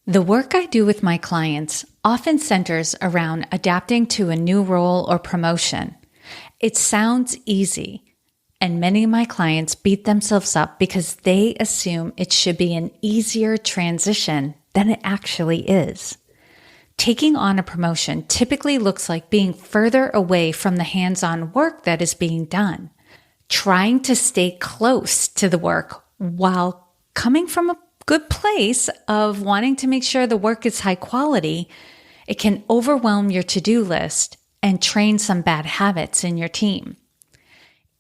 The work I do with my clients often centers around adapting to a new role or promotion. It sounds easy, and many of my clients beat themselves up because they assume it should be an easier transition than it actually is. Taking on a promotion typically looks like being further away from the hands-on work that is being done, trying to stay close to the work while coming from a good place of wanting to make sure the work is high quality. It can overwhelm your to-do list and train some bad habits in your team.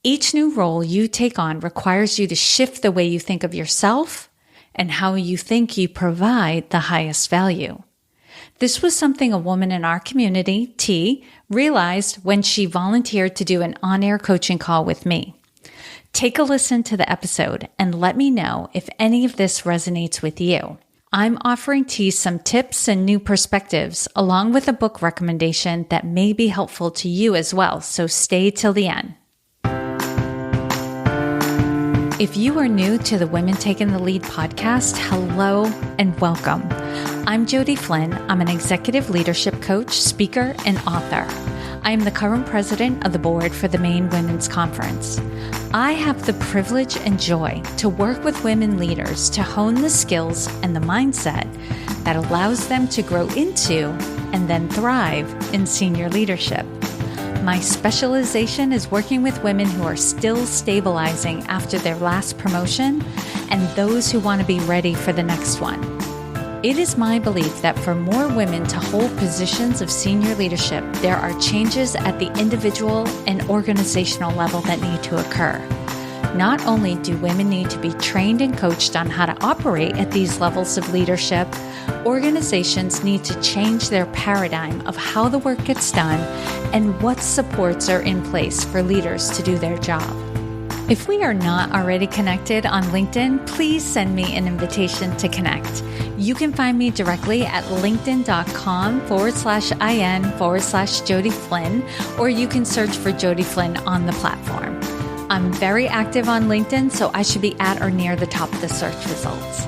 Each new role you take on requires you to shift the way you think of yourself and how you think you provide the highest value. This was something a woman in our community, T, realized when she volunteered to do an on-air coaching call with me. Take a listen to the episode and let me know if any of this resonates with you. I'm offering T some tips and new perspectives along with a book recommendation that may be helpful to you as well, so stay till the end. If you are new to the Women Taking the Lead podcast, hello and welcome. I'm Jody Flynn. I'm an executive leadership coach, speaker, and author. I am the current president of the board for the Maine Women's Conference. I have the privilege and joy to work with women leaders to hone the skills and the mindset that allows them to grow into and then thrive in senior leadership. My specialization is working with women who are still stabilizing after their last promotion and those who want to be ready for the next one. It is my belief that for more women to hold positions of senior leadership, there are changes at the individual and organizational level that need to occur. Not only do women need to be trained and coached on how to operate at these levels of leadership, organizations need to change their paradigm of how the work gets done and what supports are in place for leaders to do their job. If we are not already connected on LinkedIn, please send me an invitation to connect. You can find me directly at linkedin.com/in/Jody Flynn, or you can search for Jody Flynn on the platform. I'm very active on LinkedIn, so I should be at or near the top of the search results.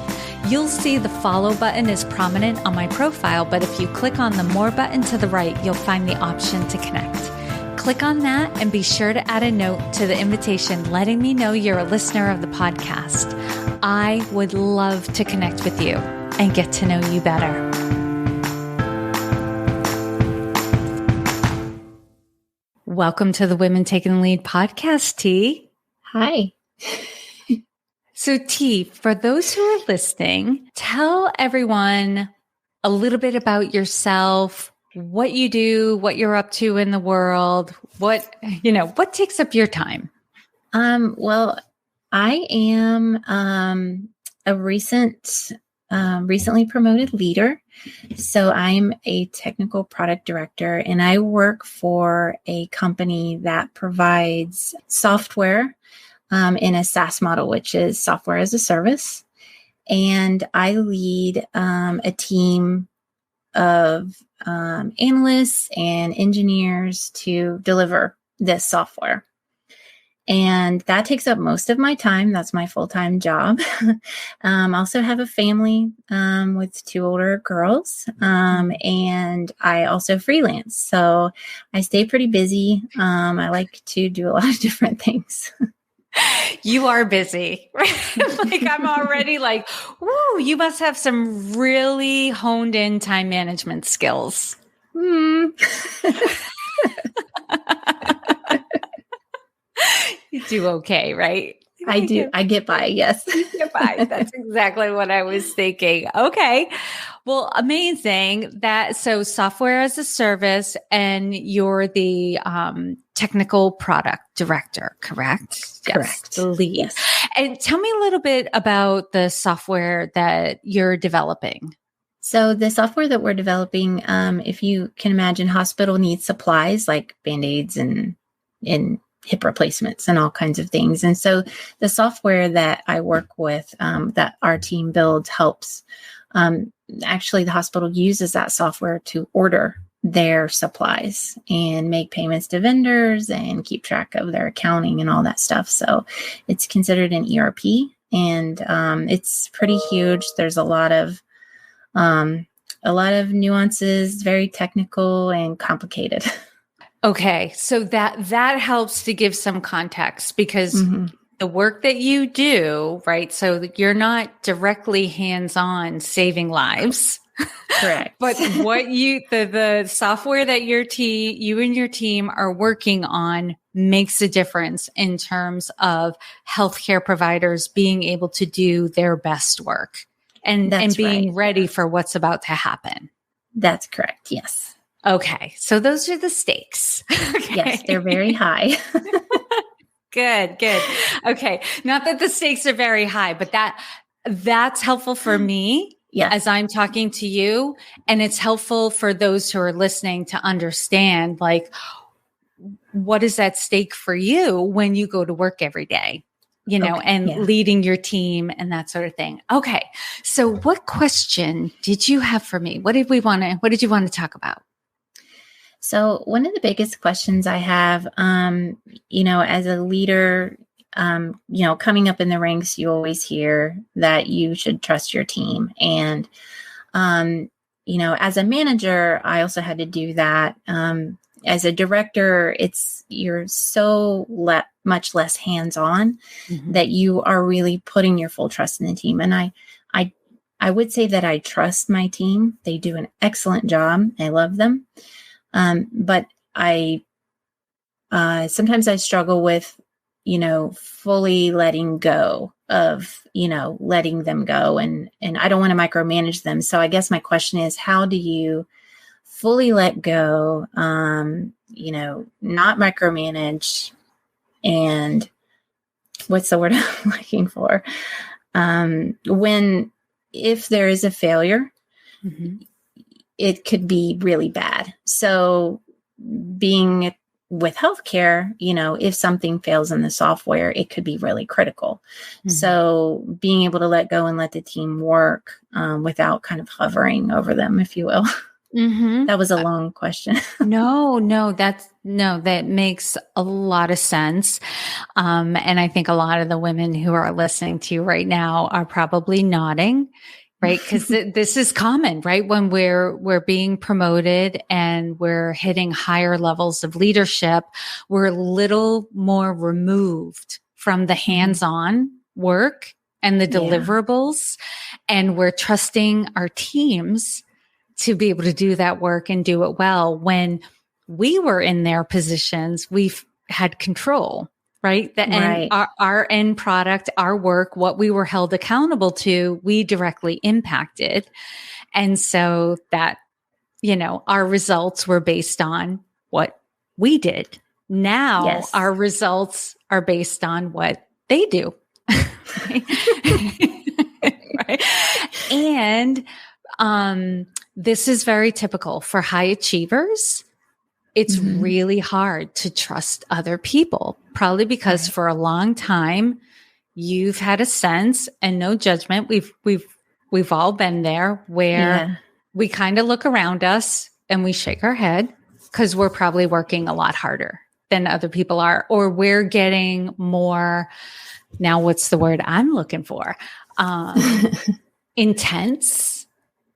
You'll see the follow button is prominent on my profile, but if you click on the more button to the right, you'll find the option to connect. Click on that and be sure to add a note to the invitation letting me know you're a listener of the podcast. I would love to connect with you and get to know you better. Welcome to the Women Taking the Lead podcast, T. Hi. So T, for those who are listening, tell everyone a little bit about yourself, what you do, what you're up to in the world, what takes up your time? Well, I am a recently promoted leader. So I'm a technical product director, and I work for a company that provides software in a SaaS model, which is software as a service. And I lead a team of analysts and engineers to deliver this software. And that takes up most of my time. That's my full-time job. I also have a family with 2 older girls, and I also freelance. So I stay pretty busy. I like to do a lot of different things. You are busy, right? Like I'm already like, woo, you must have some really honed in time management skills. You do okay, right? I do. I get by. Yes. You get by. That's exactly what I was thinking. Okay. Well, amazing. So software as a service, and you're the technical product director, correct? Correct. Yes, the lead. Yes. And tell me a little bit about the software that you're developing. So the software that we're developing, if you can imagine, hospital needs supplies like Band-Aids and hip replacements and all kinds of things. And so the software that I work with, that our team builds, helps. Actually, the hospital uses that software to order their supplies and make payments to vendors and keep track of their accounting and all that stuff. So it's considered an ERP, and it's pretty huge. There's a lot of A lot of nuances, very technical and complicated. Okay. So that helps to give some context because the work that you do, right? So you're not directly hands-on saving lives. Correct. But what the software that you and your team are working on makes a difference in terms of healthcare providers being able to do their best work and being ready for what's about to happen. That's correct. Yes. Okay. So those are the stakes. Okay. Yes, they're very high. Good. Okay. Not that the stakes are very high, but that's helpful for me. Yes. As I'm talking to you, and it's helpful for those who are listening to understand, like, what is at stake for you when you go to work every day, leading your team and that sort of thing. Okay. So what question did you have for me? What did you want to talk about? So one of the biggest questions I have, as a leader, coming up in the ranks, you always hear that you should trust your team. And, as a manager, I also had to do that. As a director, you're so much less hands-on that you are really putting your full trust in the team. And I would say that I trust my team. They do an excellent job. I love them. But sometimes I struggle with, fully letting go of, letting them go. And I don't want to micromanage them. So I guess my question is, how do you fully let go, not micromanage, and what's the word I'm looking for? If there is a failure, it could be really bad. So being with healthcare, if something fails in the software, it could be really critical. So being able to let go and let the team work without kind of hovering over them, if you will. That was a long question. No, that makes a lot of sense. And I think a lot of the women who are listening to you right now are probably nodding. Right. Because this is common, right? When we're being promoted and we're hitting higher levels of leadership, we're a little more removed from the hands-on work and the deliverables. And we're trusting our teams to be able to do that work and do it well. When we were in their positions, we've had control. Right. Our end product, our work, what we were held accountable to, we directly impacted. And so that, our results were based on what we did. Now our results are based on what they do. Right. And this is very typical for high achievers. It's really hard to trust other people, probably because for a long time you've had a sense, and no judgment. We've all been there where we kind of look around us and we shake our head because we're probably working a lot harder than other people are, or we're getting more. Now, what's the word I'm looking for? Intense.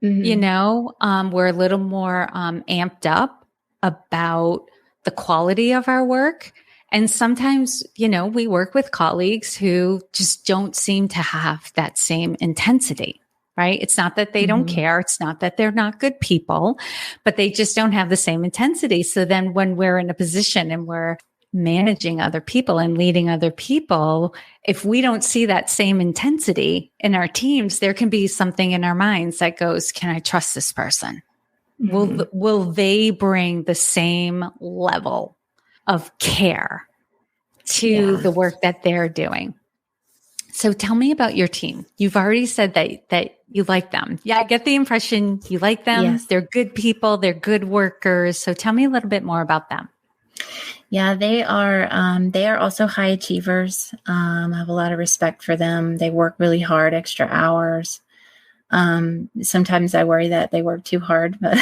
We're a little more amped up about the quality of our work. And sometimes, we work with colleagues who just don't seem to have that same intensity, right? It's not that they don't care. It's not that they're not good people, but they just don't have the same intensity. So then when we're in a position and we're managing other people and leading other people, if we don't see that same intensity in our teams, there can be something in our minds that goes, can I trust this person? Will they bring the same level of care to the work that they're doing? So tell me about your team. You've already said that you like them. Yeah, I get the impression you like them. Yes. They're good people. They're good workers. So tell me a little bit more about them. Yeah, they are also high achievers. I have a lot of respect for them. They work really hard, extra hours. Sometimes I worry that they work too hard, but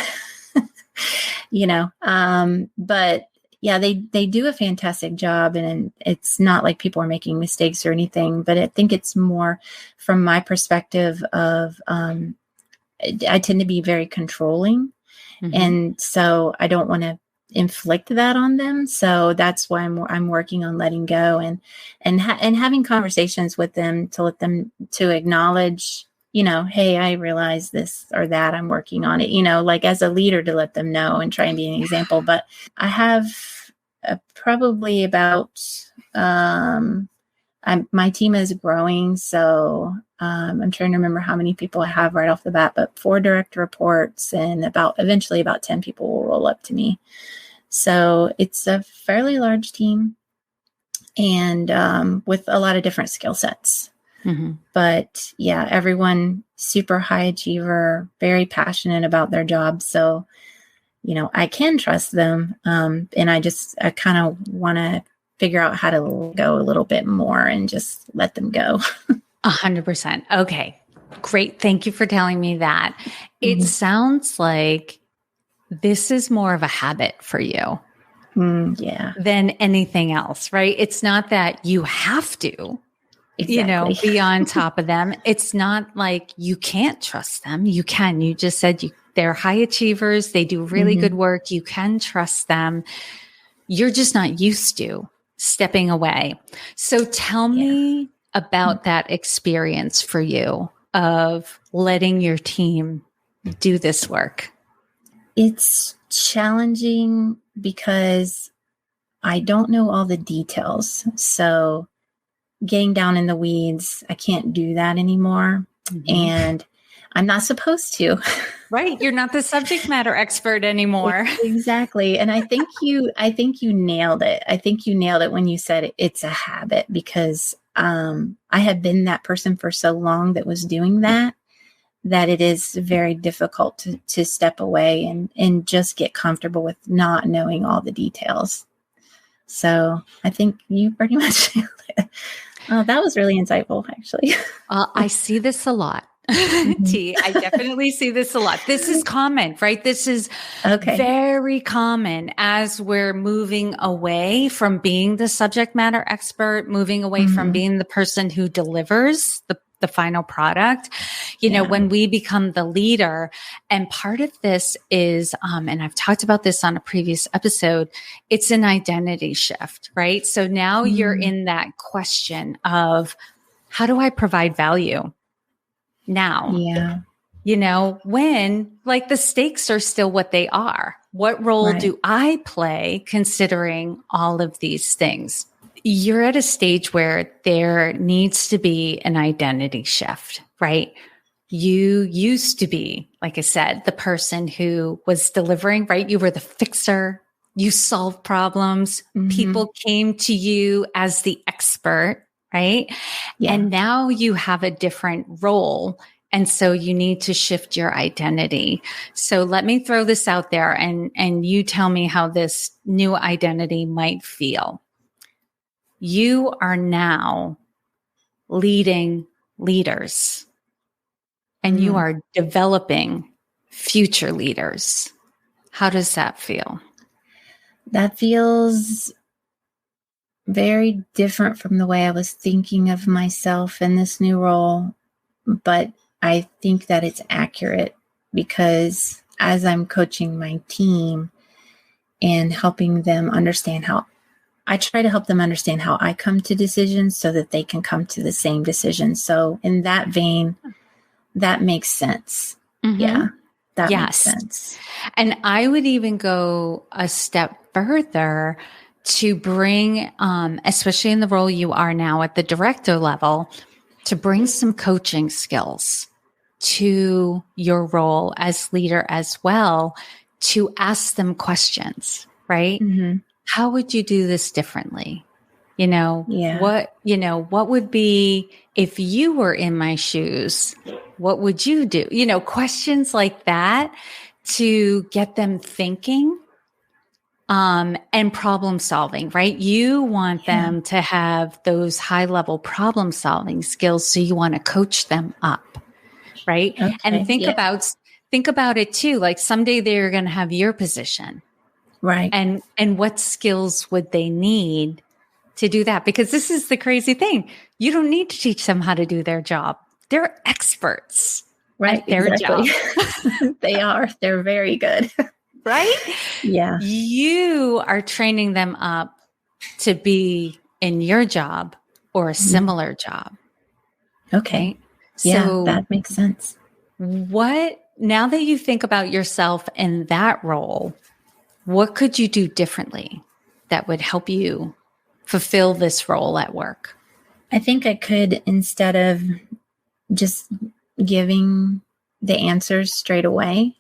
but yeah, they do a fantastic job, and it's not like people are making mistakes or anything, but I think it's more from my perspective of, I tend to be very controlling. And so I don't want to inflict that on them. So that's why I'm working on letting go and having conversations with them to let them to acknowledge, hey, I realize this or that, I'm working on it, like as a leader to let them know and try and be an example. But I have probably about, my team is growing. So I'm trying to remember how many people I have right off the bat, but 4 direct reports and eventually about 10 people will roll up to me. So it's a fairly large team and with a lot of different skill sets. But yeah, everyone super high achiever, very passionate about their job. So, I can trust them. And I kind of want to figure out how to go a little bit more and just let them go. 100%. Okay, great. Thank you for telling me that. It sounds like this is more of a habit for you than anything else, right? It's not that you have to, be on top of them. It's not like you can't trust them. You can. You just said they're high achievers. They do really good work. You can trust them. You're just not used to stepping away. So tell me about that experience for you of letting your team do this work. It's challenging because I don't know all the details. So getting down in the weeds, I can't do that anymore. And I'm not supposed to. Right. You're not the subject matter expert anymore. Exactly. And I think you nailed it. I think you nailed it when you said it's a habit, because I have been that person for so long that was doing that it is very difficult to step away and just get comfortable with not knowing all the details. So I think you pretty much nailed it. Oh, that was really insightful, actually. I see this a lot. T, I definitely see this a lot. This is common, right? This is very common as we're moving away from being the subject matter expert, moving away from being the person who delivers the final product, when we become the leader. And part of this is, and I've talked about this on a previous episode, it's an identity shift, right? So now you're in that question of, how do I provide value now? When like the stakes are still what they are. What role do I play considering all of these things? You're at a stage where there needs to be an identity shift, right? You used to be, like I said, the person who was delivering, right? You were the fixer. You solved problems. People came to you as the expert, right? And now you have a different role. And so you need to shift your identity. So let me throw this out there and you tell me how this new identity might feel. You are now leading leaders and you are developing future leaders. How does that feel? That feels very different from the way I was thinking of myself in this new role. But I think that it's accurate, because as I'm coaching my team and helping them understand I try to help them understand how I come to decisions so that they can come to the same decision. So in that vein, that makes sense. Yeah, that makes sense. And I would even go a step further to bring, especially in the role you are now at the director level, to bring some coaching skills to your role as leader as well, to ask them questions, right? How would you do this differently? What would be, if you were in my shoes, what would you do? Questions like that to get them thinking, and problem solving, right? You want them to have those high level problem solving skills. So you want to coach them up, right? Okay, and think about it too. Like someday they're going to have your position. Right. And what skills would they need to do that? Because this is the crazy thing. You don't need to teach them how to do their job. They're experts. Right. at their Exactly. job. They're very good. Right? Yeah. You are training them up to be in your job or a similar job. Okay. Right? Yeah, So that makes sense. now that you think about yourself in that role, what could you do differently that would help you fulfill this role at work? I think I could, instead of just giving the answers straight away,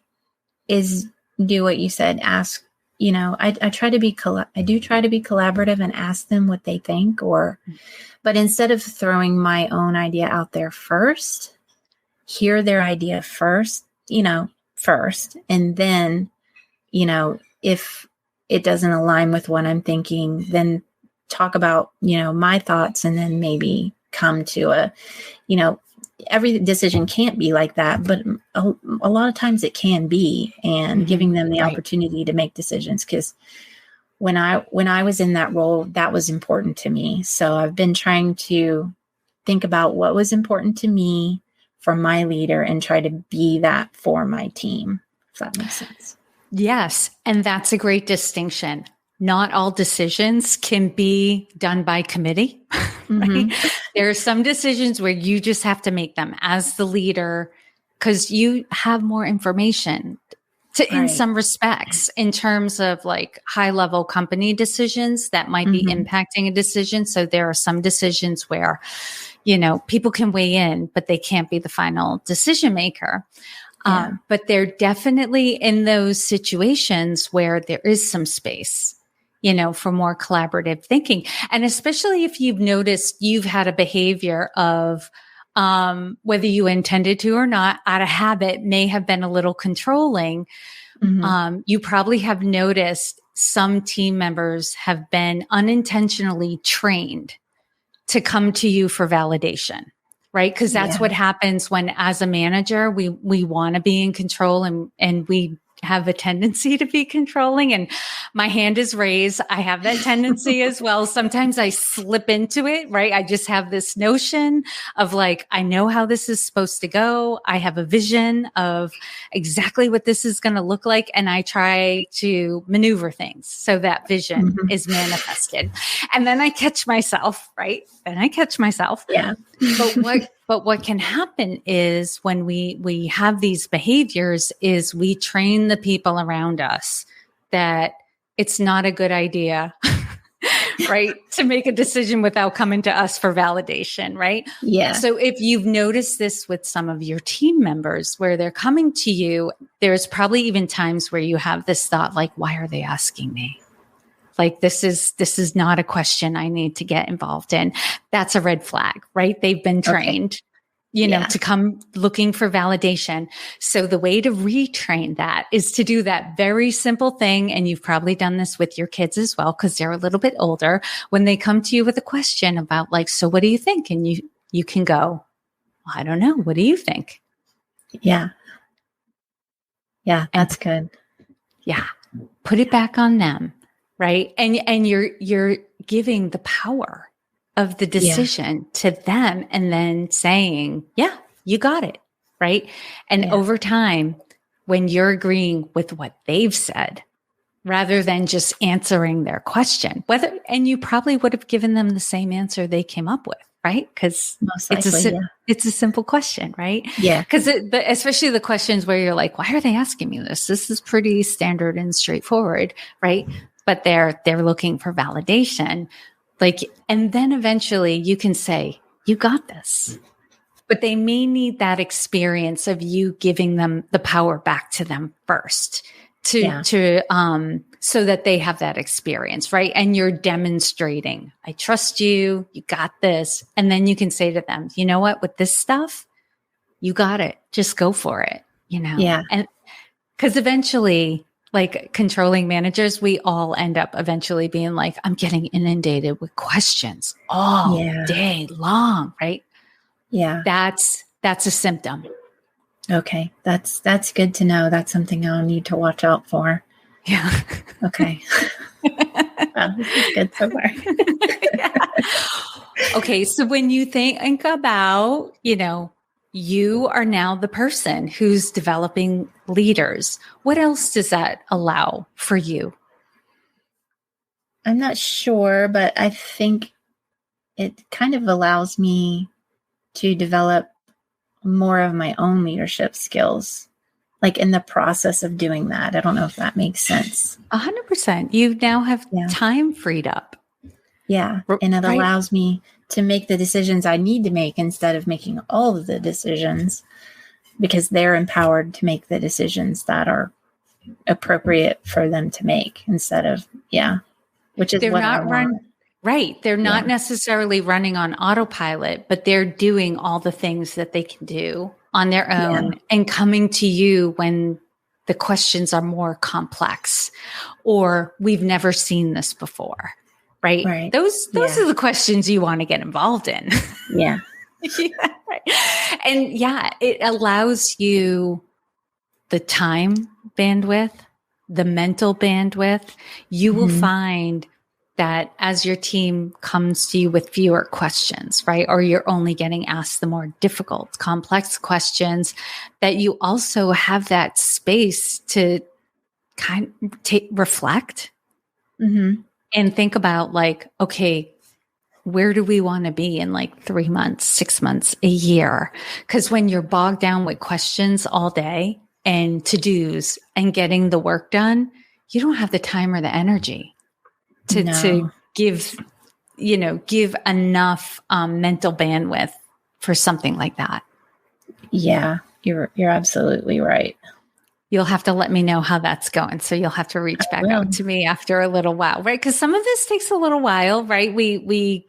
is do what you said. Ask, I try to be, I do try to be collaborative and ask them what they think, but instead of throwing my own idea out there first, hear their idea first, and then, if it doesn't align with what I'm thinking, then talk about, my thoughts, and then maybe come to every decision can't be like that, but a lot of times it can be, and giving them the opportunity to make decisions. Because when I was in that role, that was important to me. So I've been trying to think about what was important to me from my leader and try to be that for my team, if that makes sense. Yes. And that's a great distinction. Not all decisions can be done by committee. Right? There are some decisions where you just have to make them as the leader because you have more information in some respects, in terms of like high level company decisions that might be impacting a decision. So there are some decisions where, people can weigh in, but they can't be the final decision maker. But they're definitely in those situations where there is some space, for more collaborative thinking. And especially if you've noticed you've had a behavior of, whether you intended to or not, out of habit, may have been a little controlling. You probably have noticed some team members have been unintentionally trained to come to you for validation, right? Because that's what happens when, as a manager, we want to be in control, and we have a tendency to be controlling. And my hand is raised. I have that tendency as well. Sometimes I slip into it, right? I just have this notion of like, I know how this is supposed to go. I have a vision of exactly what this is going to look like. And I try to maneuver things so that vision is manifested. And then I catch myself, right? Then I catch myself. Yeah. But what can happen is when we have these behaviors is we train the people around us that it's not a good idea, right? To make a decision without coming to us for validation, right? Yeah. So if you've noticed this with some of your team members where they're coming to you, there's probably even times where you have this thought like, why are they asking me? Like, this is not a question I need to get involved in. That's a red flag, right? They've been trained, to come looking for validation. So the way to retrain that is to do that very simple thing. And you've probably done this with your kids as well, because they're a little bit older. When they come to you with a question about like, so what do you think? And you can go, well, I don't know. What do you think? Yeah. Yeah. That's good. Yeah. Put it back on them. Right. And you're giving the power of the decision to them, and then saying, yeah, you got it. Right. And over time, when you're agreeing with what they've said, rather than just answering their question, and you probably would have given them the same answer they came up with, right? Because it's a simple question, right? Yeah. Because especially the questions where you're like, why are they asking me this? This is pretty standard and straightforward, right? But they're looking for validation. And then eventually you can say, you got this. But they may need that experience of you giving them the power back to them first so that they have that experience, right? And you're demonstrating, I trust you, you got this. And then you can say to them, you know what, with this stuff, you got it. Just go for it, Yeah. And because eventually, like controlling managers, we all end up eventually being like, I'm getting inundated with questions all day long, right? Yeah. That's a symptom. Okay. That's good to know. That's something I'll need to watch out for. Yeah. Okay. Wow, this is good so far. Okay. So when you think about, you are now the person who's developing leaders. What else does that allow for you? I'm not sure, but I think it kind of allows me to develop more of my own leadership skills, like in the process of doing that. I don't know if that makes sense. 100%. You now have time freed up. Yeah. And it allows me to make the decisions I need to make instead of making all of the decisions, because they're empowered to make the decisions that are appropriate for them to make instead of, which is they're what not I want. Right. They're not necessarily running on autopilot, but they're doing all the things that they can do on their own and coming to you when the questions are more complex or we've never seen this before. Right. Those are the questions you want to get involved in. Yeah. And it allows you the time bandwidth, the mental bandwidth. You will find that as your team comes to you with fewer questions, right? Or you're only getting asked the more difficult, complex questions, that you also have that space to kind of reflect and think about like, okay, where do we want to be in like 3 months, 6 months, a year? Because when you're bogged down with questions all day and to-dos and getting the work done, you don't have the time or the energy to give enough mental bandwidth for something like that. Yeah, you're absolutely right. You'll have to let me know how that's going. So you'll have to reach back out to me after a little while, right? Because some of this takes a little while, right? We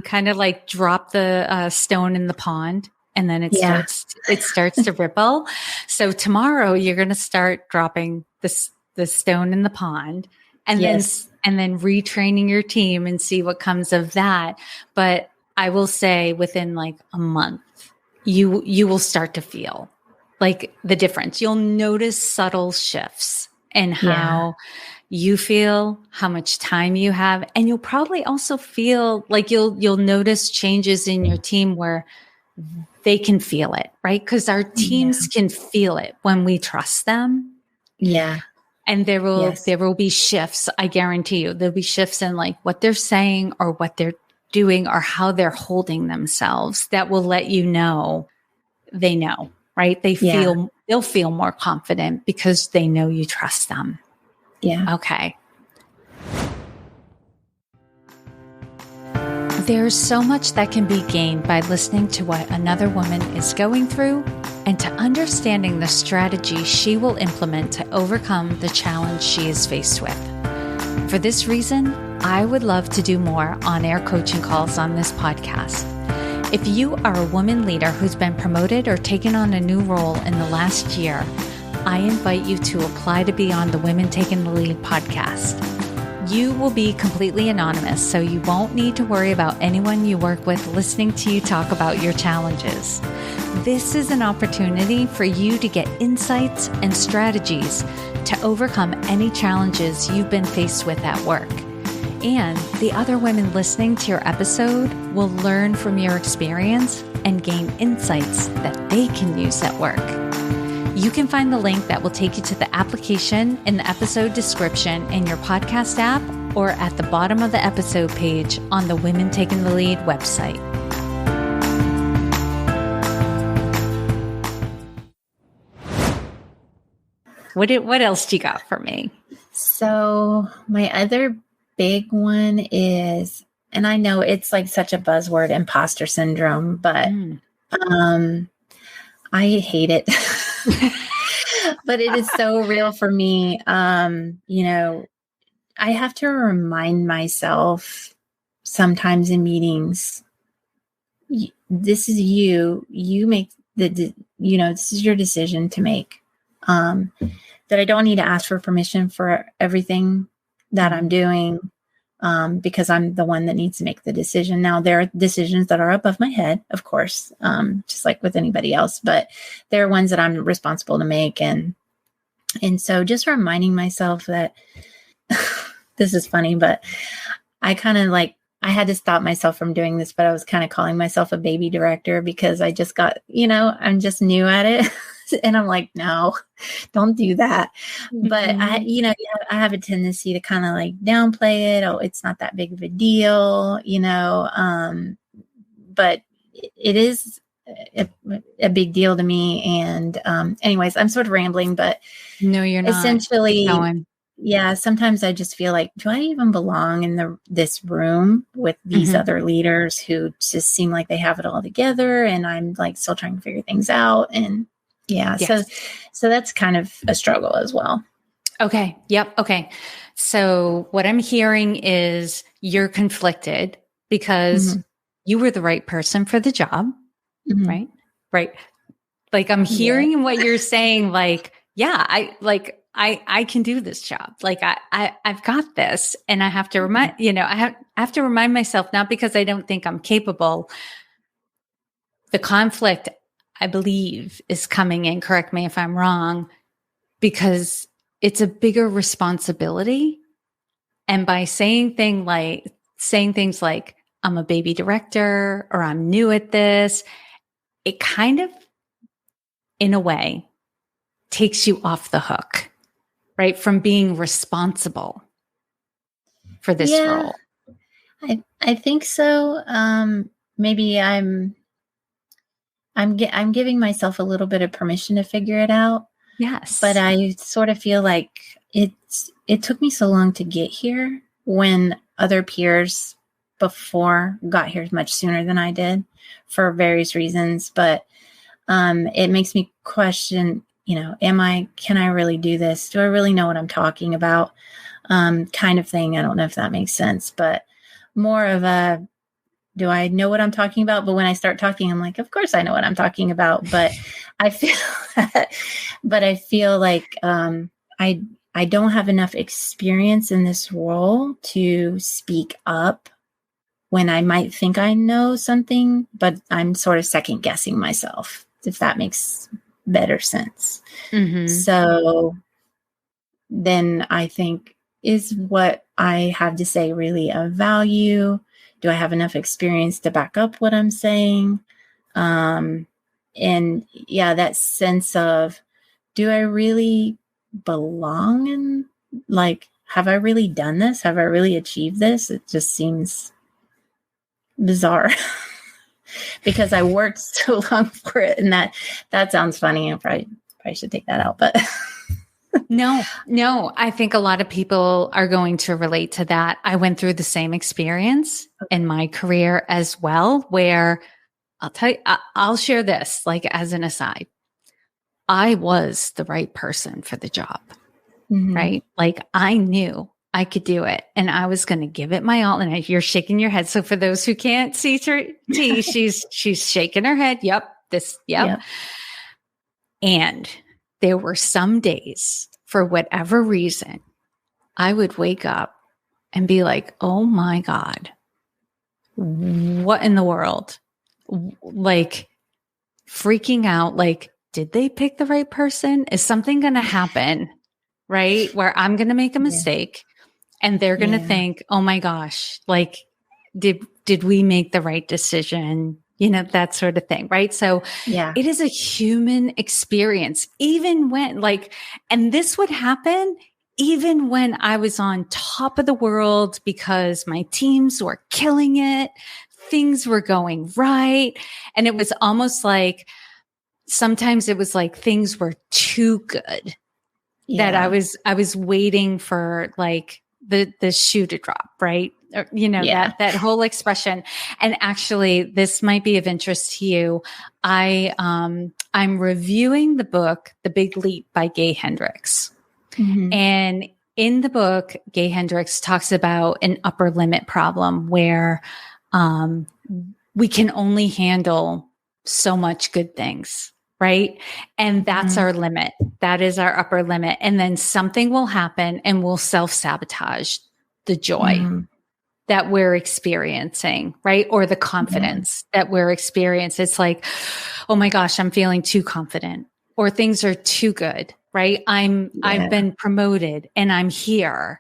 kind of like drop the stone in the pond, and then it starts to ripple. So tomorrow you're going to start dropping the stone in the pond, and then retraining your team and see what comes of that. But I will say within like a month, you will start to feel like the difference. You'll notice subtle shifts in how you feel, how much time you have, and you'll probably also feel like you'll notice changes in your team where they can feel it, right? Because our teams can feel it when we trust them. Yeah. And there will be shifts. I guarantee you, there'll be shifts in like what they're saying or what they're doing or how they're holding themselves that will let you know they know. Right? They'll feel more confident because they know you trust them. Yeah. Okay. There's so much that can be gained by listening to what another woman is going through and to understanding the strategy she will implement to overcome the challenge she is faced with. For this reason, I would love to do more on-air coaching calls on this podcast. If you are a woman leader who's been promoted or taken on a new role in the last year, I invite you to apply to be on the Women Taking the Lead podcast. You will be completely anonymous, so you won't need to worry about anyone you work with listening to you talk about your challenges. This is an opportunity for you to get insights and strategies to overcome any challenges you've been faced with at work. And the other women listening to your episode will learn from your experience and gain insights that they can use at work. You can find the link that will take you to the application in the episode description in your podcast app or at the bottom of the episode page on the Women Taking the Lead website. What else do you got for me? So my other big one is, and I know it's like such a buzzword, imposter syndrome, but I hate it. But it is so real for me. I have to remind myself sometimes in meetings, this is you make this is your decision to make. That I don't need to ask for permission for everything that I'm doing, because I'm the one that needs to make the decision. Now, there are decisions that are above my head, of course, just like with anybody else, but there are ones that I'm responsible to make. And so just reminding myself that this is funny, but I kind of like I had to stop myself from doing this, but I was kind of calling myself a baby director because I just got, I'm just new at it. And I'm like, no, don't do that. But yeah, I have a tendency to kind of like downplay it. Oh, it's not that big of a deal, but it is a big deal to me. And anyways, I'm sort of rambling, but no, you're not. Essentially, yeah, sometimes I just feel like, do I even belong in this room with these other leaders who just seem like they have it all together, and I'm like still trying to figure things out. And yeah, yes. So that's kind of a struggle as well. Okay. Yep. Okay. So what I'm hearing is you're conflicted because you were the right person for the job, right? Right. Like I'm hearing what you're saying, like, yeah, I can do this job. Like I've got this, and I have to I have to remind myself, not because I don't think I'm capable. The conflict, I believe, is coming in, correct me if I'm wrong, because it's a bigger responsibility. And by saying things like, I'm a baby director, or I'm new at this, it kind of, in a way, takes you off the hook, right? From being responsible for this role. I think so. Maybe I'm giving myself a little bit of permission to figure it out. Yes. But I sort of feel like it took me so long to get here when other peers before got here much sooner than I did for various reasons. But it makes me question, can I really do this? Do I really know what I'm talking about? Kind of thing. I don't know if that makes sense, but more of a, do I know what I'm talking about? But when I start talking, I'm like, of course I know what I'm talking about. But I feel like I don't have enough experience in this role to speak up when I might think I know something, but I'm sort of second guessing myself, if that makes better sense. So then I think, is what I have to say really of value? Do I have enough experience to back up what I'm saying? And yeah, that sense of, do I really belong in, like, have I really done this? Have I really achieved this? It just seems bizarre because I worked so long for it. And that sounds funny. I probably should take that out, but No, I think a lot of people are going to relate to that. I went through the same experience in my career as well, where I'll tell you, I'll share this like as an aside. I was the right person for the job, right? Like I knew I could do it, and I was going to give it my all. And you're shaking your head. So for those who can't see T, she's shaking her head. Yep. Yep. And there were some days, for whatever reason, I would wake up and be like, oh my God, what in the world? Like freaking out, like, did they pick the right person? Is something going to happen, right? Where I'm going to make a mistake and they're going to think, oh my gosh, like, did we make the right decision? That sort of thing. Right. So it is a human experience, even when and this would happen even when I was on top of the world because my teams were killing it. Things were going right. And it was almost like, sometimes it was like things were too good that I was waiting for like the shoe to drop. Right. Or, that whole expression. And actually, this might be of interest to you. I'm reviewing the book, The Big Leap by Gay Hendricks. And in the book, Gay Hendricks talks about an upper limit problem where we can only handle so much good things. Right. And that's our limit. That is our upper limit. And then something will happen and we'll self-sabotage the joy that we're experiencing, right? Or the confidence that we're experiencing. It's like, oh my gosh, I'm feeling too confident, or things are too good, right? I've been promoted and I'm here.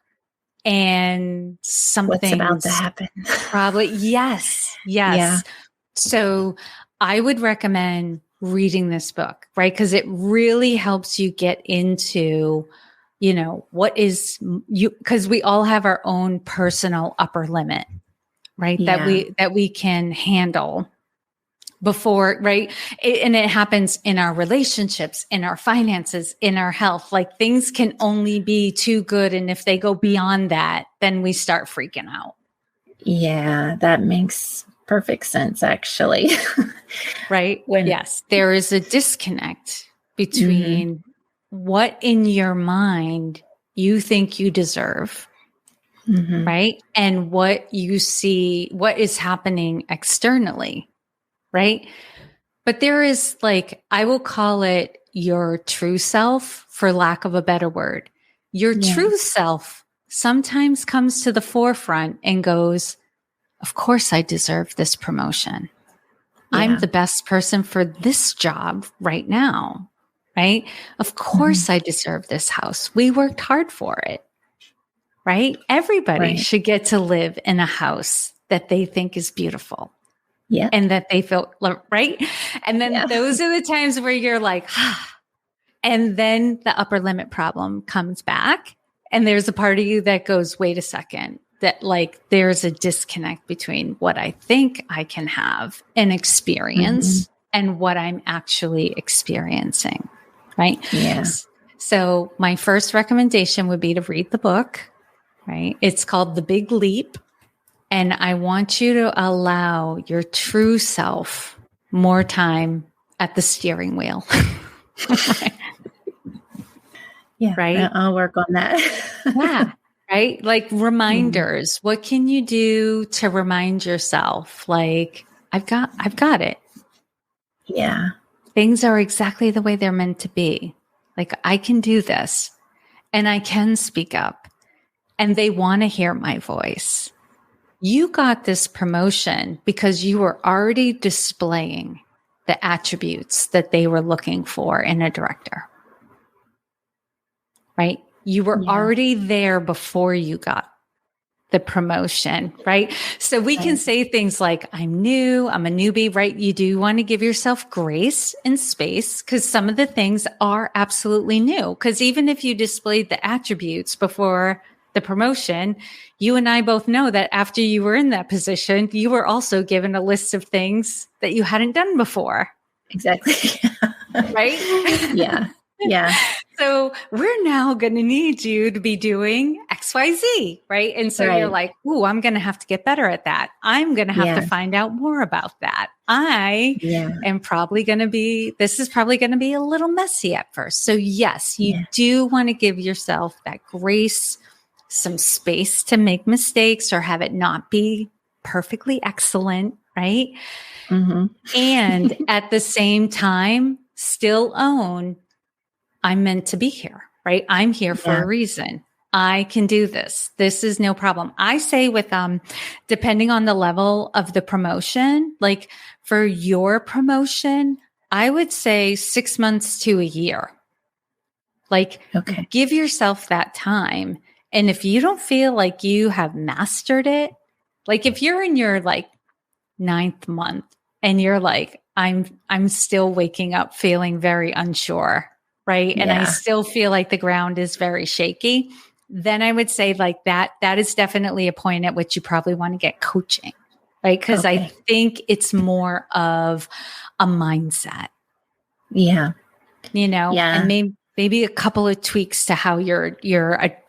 and What's about to something's happen? probably, yes. Yeah. So I would recommend reading this book, right? Because it really helps you get into, what is you, because we all have our own personal upper limit, right? Yeah. That we can handle before, right? And it happens in our relationships, in our finances, in our health. Like things can only be too good. And if they go beyond that, then we start freaking out. Yeah. That makes perfect sense, actually. Right? Yes. There is a disconnect between what in your mind you think you deserve, right? And what you see, what is happening externally, right? But there is I will call it your true self, for lack of a better word. Your true self sometimes comes to the forefront and goes, of course I deserve this promotion. I'm the best person for this job right now, right? Of course I deserve this house. We worked hard for it, right? Everybody should get to live in a house that they think is beautiful. Yeah. And that they feel right. And then those are the times where you're like, and then the upper limit problem comes back. And there's a part of you that goes, wait a second, that there's a disconnect between what I think I can have and experience and what I'm actually experiencing. Right. Yeah. So my first recommendation would be to read the book, right? It's called The Big Leap. And I want you to allow your true self more time at the steering wheel. Yeah. Right. I'll work on that. Yeah. Right. Like reminders. What can you do to remind yourself? I've got it. Yeah. Things are exactly the way they're meant to be. I can do this and I can speak up and they want to hear my voice. You got this promotion because you were already displaying the attributes that they were looking for in a director, right? You were already there before you got the promotion, right? So we can say things like, I'm new, I'm a newbie, right? You do want to give yourself grace and space because some of the things are absolutely new. Because even if you displayed the attributes before the promotion, you and I both know that after you were in that position, you were also given a list of things that you hadn't done before. Exactly. Right? Yeah. Yeah. So we're now going to need you to be doing XYZ, right? And so you're like, ooh, I'm going to have to get better at that. I'm going to have to find out more about that. I am probably going to be, this is probably going to be a little messy at first. So yes, you do want to give yourself that grace, some space to make mistakes or have it not be perfectly excellent, right? And at the same time, still own, I'm meant to be here, right? I'm here for a reason. I can do this. This is no problem. I say with, depending on the level of the promotion, like for your promotion, I would say 6 months to a year. Give yourself that time. And if you don't feel like you have mastered it, like if you're in your ninth month and you're like, I'm still waking up feeling very unsure, right? And I still feel like the ground is very shaky. Then I would say that is definitely a point at which you probably want to get coaching, right? Because I think it's more of a mindset. Yeah. And maybe a couple of tweaks to how you're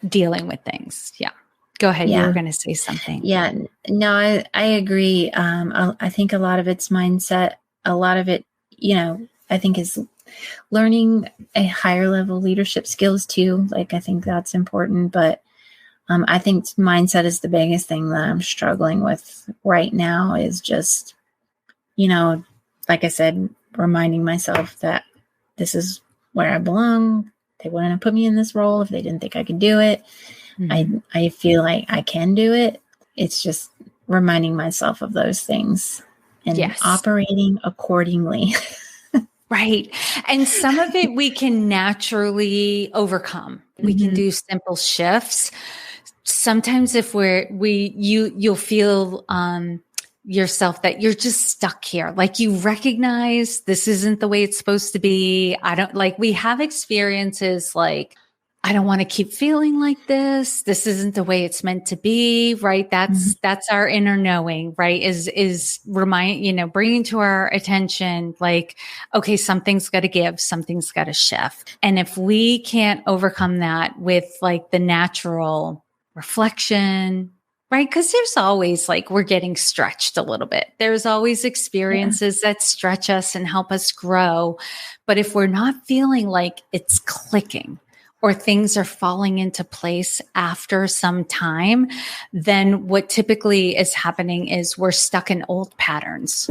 dealing with things. Yeah. Go ahead. You were going to say something. Yeah. No, I agree. I think a lot of it's mindset. A lot of it, I think is learning a higher level leadership skills too. I think that's important, but I think mindset is the biggest thing that I'm struggling with right now is just, like I said, reminding myself that this is where I belong. They wouldn't have put me in this role if they didn't think I could do it. I feel like I can do it. It's just reminding myself of those things and operating accordingly. Right. And some of it we can naturally overcome. We can do simple shifts. sometimes if you'll feel, yourself that you're just stuck here. Like you recognize this isn't the way it's supposed to be. We have experiences like, I don't want to keep feeling like this. This isn't the way it's meant to be, right? That's our inner knowing, right? Is bringing to our attention, like, okay, something's got to give, something's got to shift. And if we can't overcome that with like the natural reflection, right? Because there's always we're getting stretched a little bit. There's always experiences that stretch us and help us grow. But if we're not feeling like it's clicking or things are falling into place after some time, then what typically is happening is we're stuck in old patterns,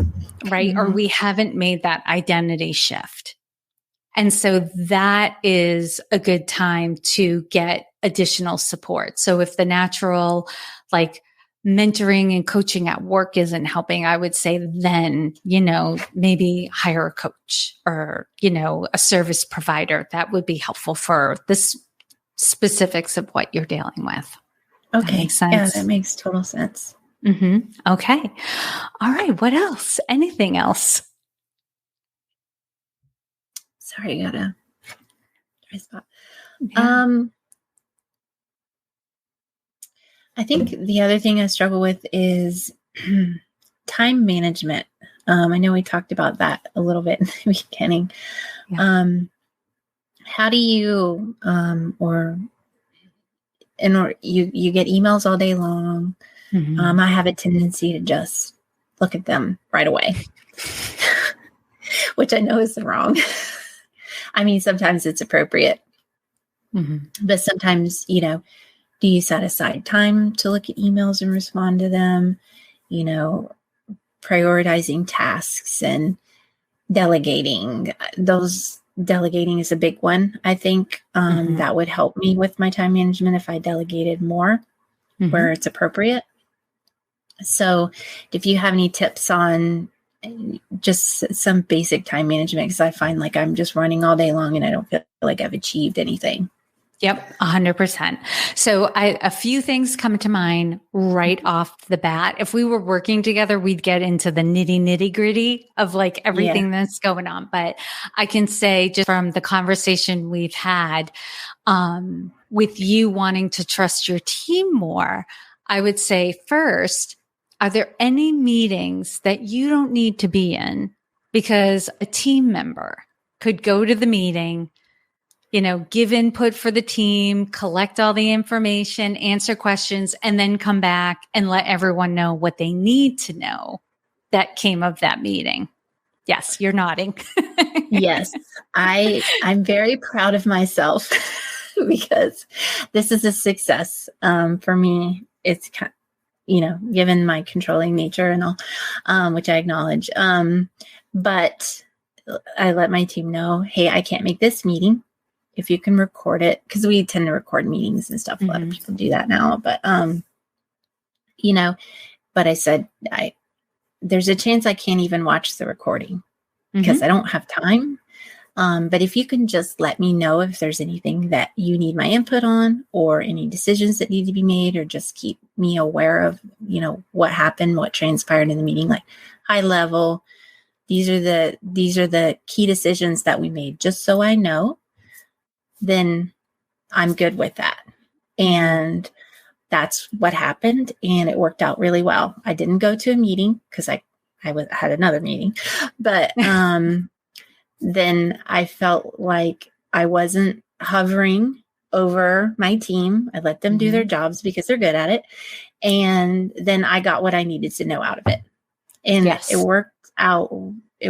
right? Or we haven't made that identity shift. And so that is a good time to get additional support. So if the natural, mentoring and coaching at work isn't helping, I would say then, maybe hire a coach or, a service provider. That would be helpful for the specifics of what you're dealing with. Okay. That makes sense. Yeah, that makes total sense. Mm-hmm. Okay. All right. What else? Anything else? Sorry, I got a dry spot. Yeah. I think the other thing I struggle with is time management. I know we talked about that a little bit in the beginning. Yeah. How do you, you get emails all day long. Mm-hmm. I have a tendency to just look at them right away, which I know is wrong. I mean, sometimes it's appropriate, but sometimes, do you set aside time to look at emails and respond to them? Prioritizing tasks and delegating. Delegating is a big one. I think that would help me with my time management if I delegated more where it's appropriate. So if you have any tips on just some basic time management, because I find like I'm just running all day long and I don't feel like I've achieved anything. Yep, 100%. So a few things come to mind right off the bat. If we were working together, we'd get into the nitty gritty of everything that's going on. But I can say just from the conversation we've had, with you wanting to trust your team more, I would say first, are there any meetings that you don't need to be in because a team member could go to the meeting, give input for the team, collect all the information, answer questions, and then come back and let everyone know what they need to know that came of that meeting? Yes, you're nodding. Yes, I'm very proud of myself because this is a success for me. It's given my controlling nature and all, which I acknowledge. But I let my team know, hey, I can't make this meeting. If you can record it, because we tend to record meetings and stuff. A lot of people do that now, but, but I said, there's a chance I can't even watch the recording because I don't have time. But if you can just let me know if there's anything that you need my input on or any decisions that need to be made, or just keep me aware of, what happened, what transpired in the meeting, like high level, these are the key decisions that we made, just so I know, then I'm good with that. And that's what happened. And it worked out really well. I didn't go to a meeting because I had another meeting, but then I felt like I wasn't hovering over my team. I let them do their jobs because they're good at it. And then I got what I needed to know out of it. And it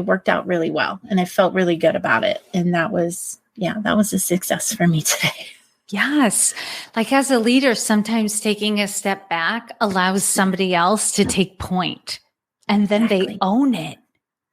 worked out really well. And I felt really good about it. And that was a success for me today. Yes. As a leader, sometimes taking a step back allows somebody else to take point, and then they own it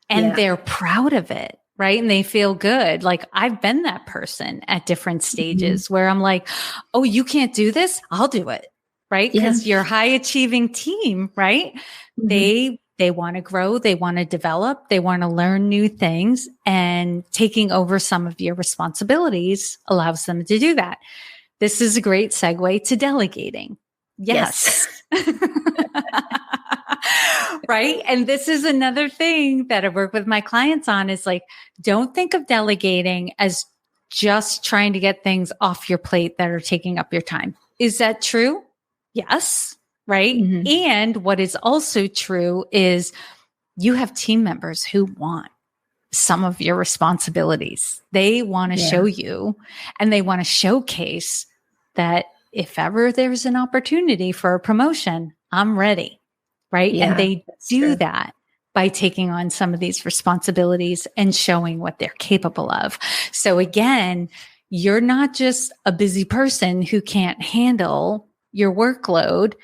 and they're proud of it. Right. And they feel good. I've been that person at different stages where I'm like, oh, you can't do this. I'll do it. Right. Because you're a high achieving team, right? They want to grow. They want to develop. They want to learn new things, and taking over some of your responsibilities allows them to do that. This is a great segue to delegating. Yes. Right. And this is another thing that I work with my clients on is like, don't think of delegating as just trying to get things off your plate that are taking up your time. Is that true? Yes. Right. Mm-hmm. And what is also true is you have team members who want some of your responsibilities. They want to show you and they want to showcase that if ever there's an opportunity for a promotion, I'm ready. Right. Yeah, and they do true. that by taking on some of these responsibilities and showing what they're capable of. So again, you're not just a busy person who can't handle your workload.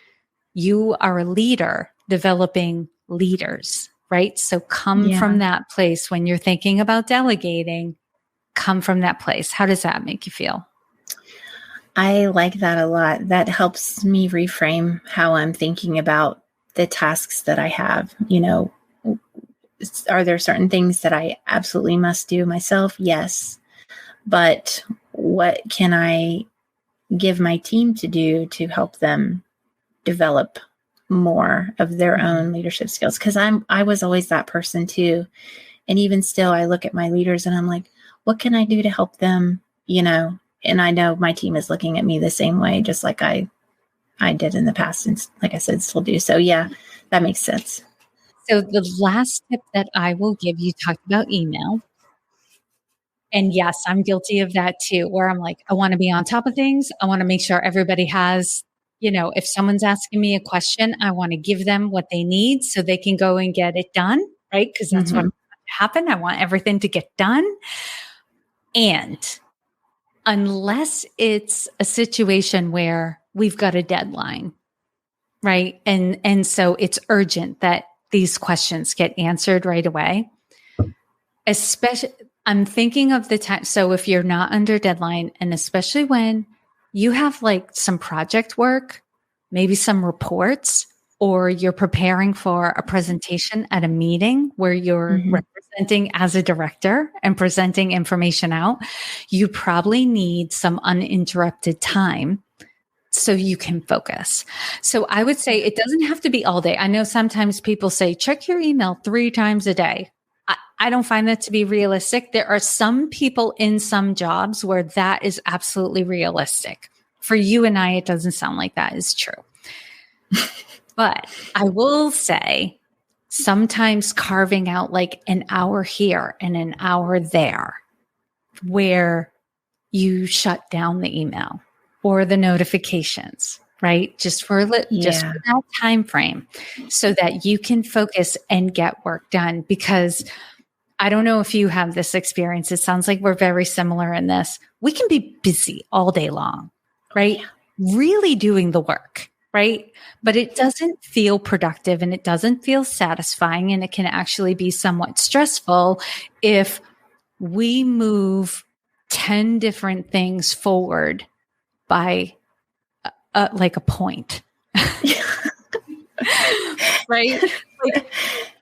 You are a leader developing leaders, right? So come from that place when you're thinking about delegating, come from that place. How does that make you feel? I like that a lot. That helps me reframe how I'm thinking about the tasks that I have. You know, are there certain things that I absolutely must do myself? Yes. But what can I give my team to do to help them develop more of their own leadership skills? Because I was always that person too. And even still, I look at my leaders and I'm like, what can I do to help them? You know, and I know my team is looking at me the same way, just like I did in the past. And like I said, still do. So yeah, that makes sense. So the last tip that I will give, you talked about email. And yes, I'm guilty of that too, where I'm like, I want to be on top of things. I want to make sure everybody has, you know, if someone's asking me a question, I want to give them what they need so they can go and get it done, right? Because that's what happened. I want everything to get done. And unless it's a situation where we've got a deadline, right? And so it's urgent that these questions get answered right away. Especially, I'm thinking of the time. So if you're not under deadline, and especially when you have like some project work, maybe some reports, or you're preparing for a presentation at a meeting where you're representing as a director and presenting information out, you probably need some uninterrupted time so you can focus. So I would say it doesn't have to be all day. I know sometimes people say, check your email 3 times a day. I don't find that to be realistic. There are some people in some jobs where that is absolutely realistic. For you and I, it doesn't sound like that is true. But I will say sometimes carving out like an hour here and an hour there where you shut down the email or the notifications, right? Just for that time frame so that you can focus and get work done. Because I don't know if you have this experience. It sounds like we're very similar in this. We can be busy all day long, right? Really doing the work, right? But it doesn't feel productive and it doesn't feel satisfying. And it can actually be somewhat stressful if we move 10 different things forward by like a point. Right? Like,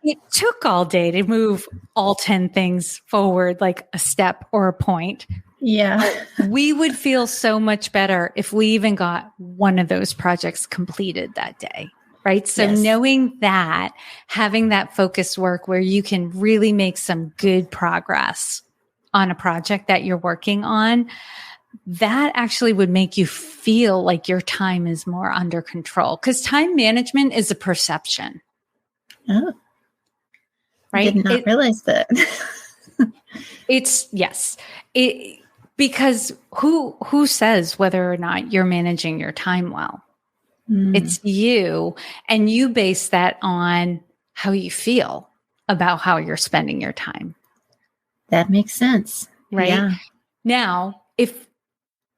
it took all day to move all 10 things forward, like a step or a point. Yeah. We would feel so much better if we even got one of those projects completed that day. Right. So knowing that, having that focused work where you can really make some good progress on a project that you're working on, that actually would make you feel like your time is more under control, because time management is a perception. Oh, right. Did not realize that. Because who says whether or not you're managing your time well? It's you, and you base that on how you feel about how you're spending your time. That makes sense. Right. Yeah. Now, if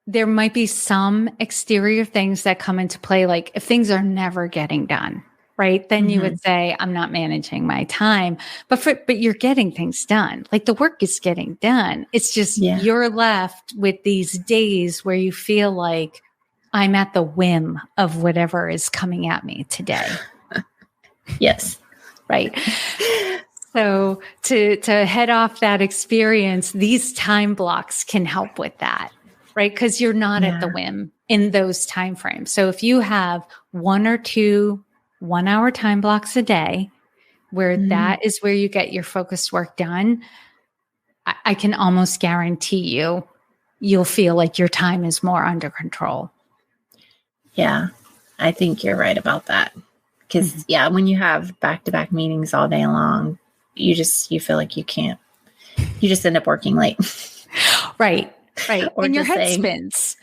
there might be some exterior things that come into play, like if things are never getting done, right? Then you would say, I'm not managing my time, but you're getting things done. Like the work is getting done. It's just you're left with these days where you feel like I'm at the whim of whatever is coming at me today. Yes. Right. So to head off that experience, these time blocks can help with that. right? Because you're not at the whim in those timeframes. So if you have 1 or 2 1-hour time blocks a day where that is where you get your focused work done, I can almost guarantee you'll feel like your time is more under control. Yeah, I think you're right about that. Because when you have back-to-back meetings all day long, you feel like you can't. You just end up working late. Right. Or and your head saying, spins.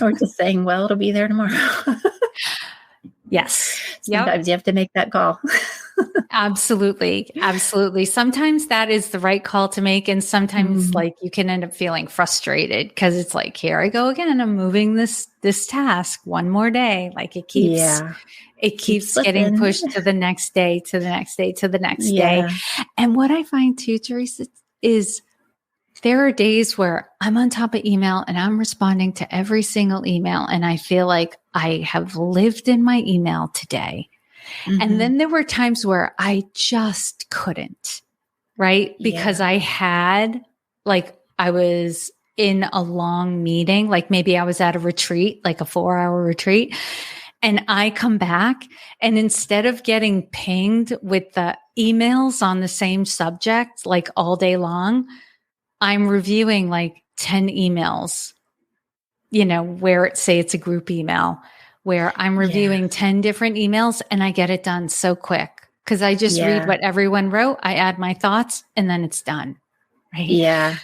Or just saying, well, it'll be there tomorrow. Yes. Sometimes you have to make that call. Absolutely. Sometimes that is the right call to make. And sometimes like you can end up feeling frustrated because it's like, here I go again. I'm moving this task one more day. Like it keeps getting pushed to the next day, to the next day, to the next day. And what I find too, Teresa, is there are days where I'm on top of email and I'm responding to every single email. And I feel like I have lived in my email today. And then there were times where I just couldn't, right? Because I had, like, I was in a long meeting, like maybe I was at a retreat, like a 4-hour retreat. And I come back and instead of getting pinged with the emails on the same subject, like all day long, I'm reviewing like 10 emails, where it's a group email, where I'm reviewing 10 different emails and I get it done so quick because I just read what everyone wrote. I add my thoughts and then it's done. Right. Yeah.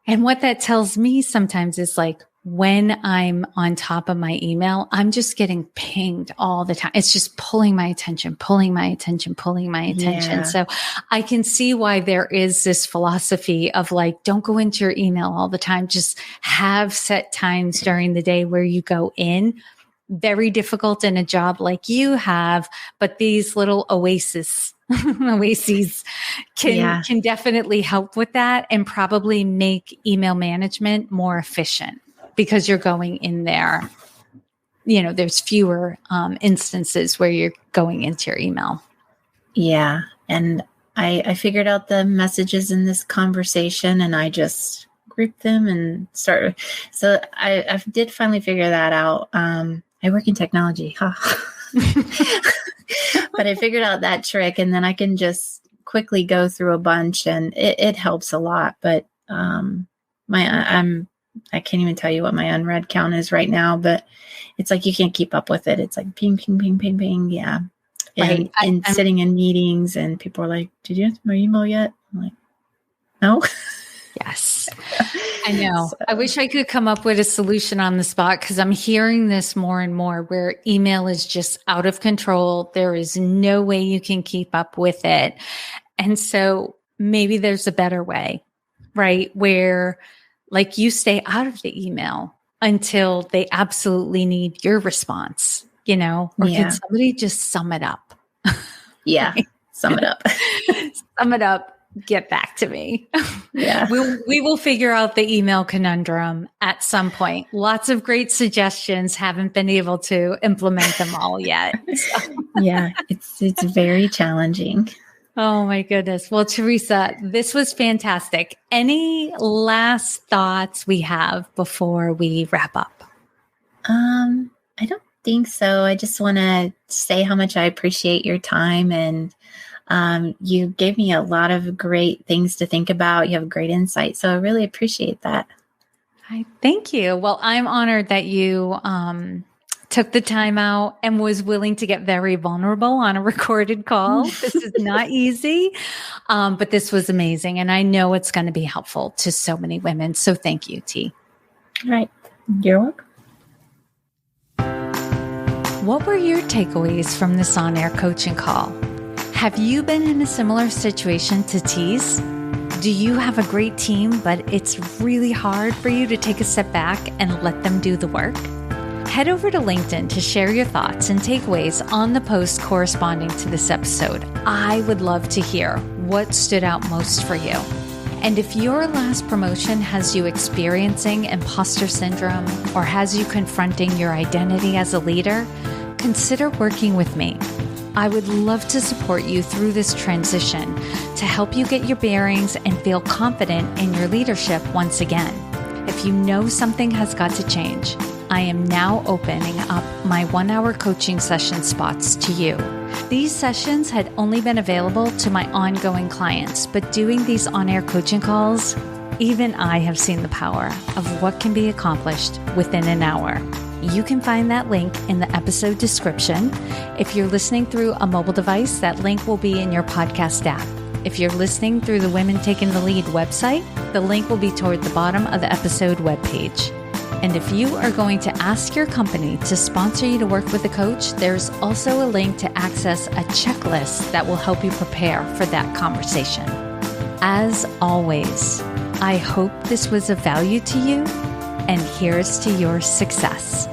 And what that tells me sometimes is like when I'm on top of my email, I'm just getting pinged all the time. It's just pulling my attention. Yeah. So I can see why there is this philosophy of like, don't go into your email all the time. Just have set times during the day where you go in. Very difficult in a job like you have, but these little oases can definitely help with that and probably make email management more efficient because you're going in there. There's fewer instances where you're going into your email. Yeah. And I figured out the messages in this conversation and I just grouped them and started. So I did finally figure that out. I work in technology, but I figured out that trick and then I can just quickly go through a bunch and it helps a lot. But I can't even tell you what my unread count is right now, but it's like you can't keep up with it. It's like ping, ping, ping, ping, ping. Yeah. And, I'm sitting in meetings and people are like, did you answer my email yet? I'm like, no. Yes, I know. So. I wish I could come up with a solution on the spot because I'm hearing this more and more where email is just out of control. There is no way you can keep up with it. And so maybe there's a better way, right? Where like you stay out of the email until they absolutely need your response, or can somebody just sum it up? Yeah. Sum it up. Sum it up. Get back to me. Yeah. We will figure out the email conundrum at some point. Lots of great suggestions. Haven't been able to implement them all yet. So. Yeah, it's very challenging. Oh my goodness. Well, Teresa, this was fantastic. Any last thoughts we have before we wrap up? I don't think so. I just want to say how much I appreciate your time and you gave me a lot of great things to think about. You have great insight. So I really appreciate that. Thank you. Well, I'm honored that you took the time out and was willing to get very vulnerable on a recorded call. This is not easy, but this was amazing. And I know it's going to be helpful to so many women. So thank you, T. All right. You're welcome. What were your takeaways from this on-air coaching call? Have you been in a similar situation to T's? Do you have a great team, but it's really hard for you to take a step back and let them do the work? Head over to LinkedIn to share your thoughts and takeaways on the post corresponding to this episode. I would love to hear what stood out most for you. And if your last promotion has you experiencing imposter syndrome or has you confronting your identity as a leader, consider working with me. I would love to support you through this transition to help you get your bearings and feel confident in your leadership once again. If you know something has got to change, I am now opening up my 1-hour coaching session spots to you. These sessions had only been available to my ongoing clients, but doing these on-air coaching calls, even I have seen the power of what can be accomplished within an hour. You can find that link in the episode description. If you're listening through a mobile device, that link will be in your podcast app. If you're listening through the Women Taking the Lead website, the link will be toward the bottom of the episode webpage. And if you are going to ask your company to sponsor you to work with a coach, there's also a link to access a checklist that will help you prepare for that conversation. As always, I hope this was of value to you, and here's to your success.